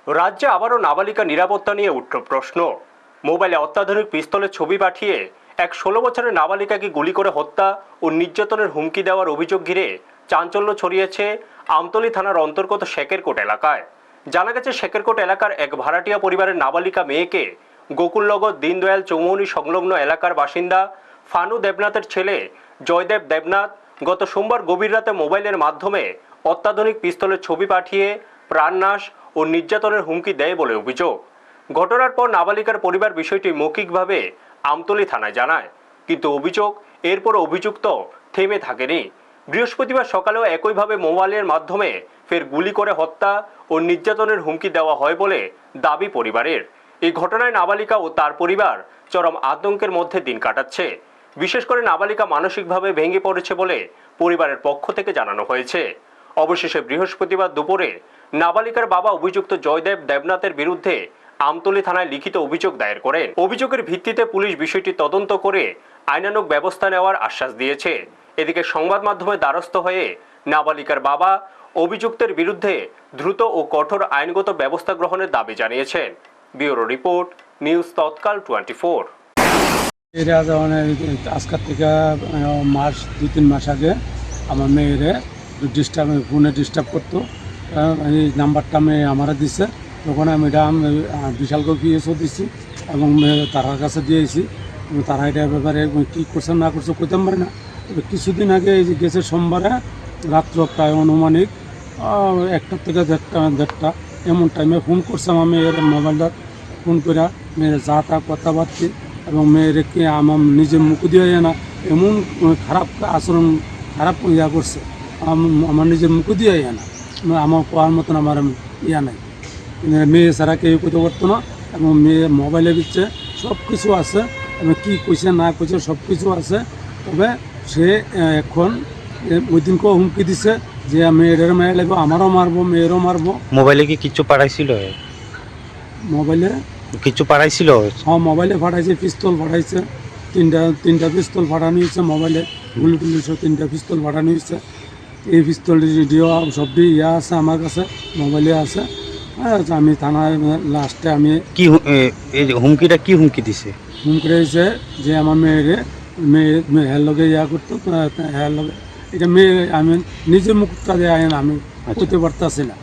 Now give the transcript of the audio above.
রাজ্যে আবারও নাবালিকা নিরাপত্তা নিয়ে উঠল প্রশ্ন। মোবাইলে অত্যাধুনিক পিস্তলের ছবি পাঠিয়ে এক 16 বছরের নাবালিকাকে গুলি করে হত্যা ও নির্যাতনের হুমকি দেওয়ার অভিযোগ ঘিরে চাঞ্চল্য ছড়িয়েছে আমতলী থানার অন্তর্গত শেকেরকোট এলাকায়। জানা গেছে, শেকেরকোট এলাকার এক ভাড়াটিয়া পরিবারের নাবালিকা মেয়েকে গোকুলনগর দীনদয়াল চৌমুহনী সংলগ্ন এলাকার বাসিন্দা ফানু দেবনাথের ছেলে জয়দেব দেবনাথ গত সোমবার গভীর রাতে মোবাইলের মাধ্যমে অত্যাধুনিক পিস্তলের ছবি পাঠিয়ে প্রাণনাশ ও নির্যাতনের হুমকি দেয় বলে অভিযোগ। ঘটনার পর নাবালিকার পরিবার বিষয়টি মৌখিকভাবে আমতলী থানায় জানায়, কিন্তু এরপর অভিযুক্ত থেমে থাকেনি। বৃহস্পতিবার সকালেও একইভাবে মোবাইলের মাধ্যমে ফের গুলি করে হত্যা ও নির্যাতনের হুমকি দেওয়া হয় বলে দাবি পরিবারের। এই ঘটনায় নাবালিকা ও তার পরিবার চরম আতঙ্কের মধ্যে দিন কাটাচ্ছে। বিশেষ করে নাবালিকা মানসিকভাবে ভেঙে পড়েছে বলে পরিবারের পক্ষ থেকে জানানো হয়েছে। অবশেষে বৃহস্পতিবার দুপুরে নাবালিকার বাবা অভিযুক্ত জয়দেব দেবনাথের বিরুদ্ধে আমতলী থানায় লিখিত অভিযোগ দায়ের করেন। অভিযোগের ভিত্তিতে পুলিশ বিষয়টি তদন্ত করে আইনানুগ ব্যবস্থা নেওয়ার আশ্বাস দিয়েছে। এদিকে সংবাদ মাধ্যমে দ্বারস্থ হয়ে নাবালিকার বাবা অভিযুক্তের বিরুদ্ধে দ্রুত ও কঠোর আইনগত ব্যবস্থা গ্রহণের দাবি জানিয়েছেন। ব্যুরো রিপোর্ট, নিউজ তৎকাল 24। এরা আজকের থেকে মাস 2-3 মাস আগে আমার মেয়েরে ফোনে ডিস্টার্ব করতো। এই নাম্বারটা মেয়ে আমারা দিছে, তখন আমি এটা বিশালকে পিএসও দিছি এবং তারার কাছে দিয়েছি। তারা এটার ব্যাপারে কী করছে না করছে কইতে পারে না। কিছুদিন আগে এই যে গেছে সোমবারে রাত্র প্রায় অনুমানিক 1টা থেকে 1:30 এমন টাইমে ফোন করছে আমার মেয়ের মোবাইলটা। ফোন করে মেয়ের যা তা কথাবার্তা এবং মেয়েরকে আমার নিজের মুখ দিয়ে না এমন খারাপ আচরণ খারাপ ইয়া করছে, আমার নিজের মুখ দিয়ে না আমার কোয়ার মতন আমার ইয়া নাই। মেয়ে ছাড়া কেউ করতে পারতো না এবং মেয়ে মোবাইলে দিচ্ছে সব কিছু আছে এবং কী কইছে না কইছে সব কিছু আছে। তবে সে এখন ওই দিনকেও হুমকি দিছে যে মেয়েদের মেয়ে লাগবে, আমারও মারবো মেয়েরও মারবো। মোবাইলে কি কিছু পাঠাইছিল? মোবাইলে কিছু পাঠাইছিল? হ্যাঁ, মোবাইলে পাঠাইছে, পিস্তল পাঠাইছে, তিনটা পিস্তল পাঠানো হয়েছে। মোবাইলে গুলি টুলি সব 3টা পিস্তল পাঠানো হয়েছে। এই পিস্তল ভিডিও সবটি ইয়া আছে আমার কাছে, মোবাইলে আছে। হ্যাঁ, আমি থানায় লাস্টে আমি কি এই হুমকিটা কি হুমকি দিছে? হুমকি হয়েছে যে আমার মেয়ের লগে ইয়া করতো, হ্যাঁ লগে এটা মেয়ে আমি নিজের মুখটা দেয় আমি করতে পারতেছি না।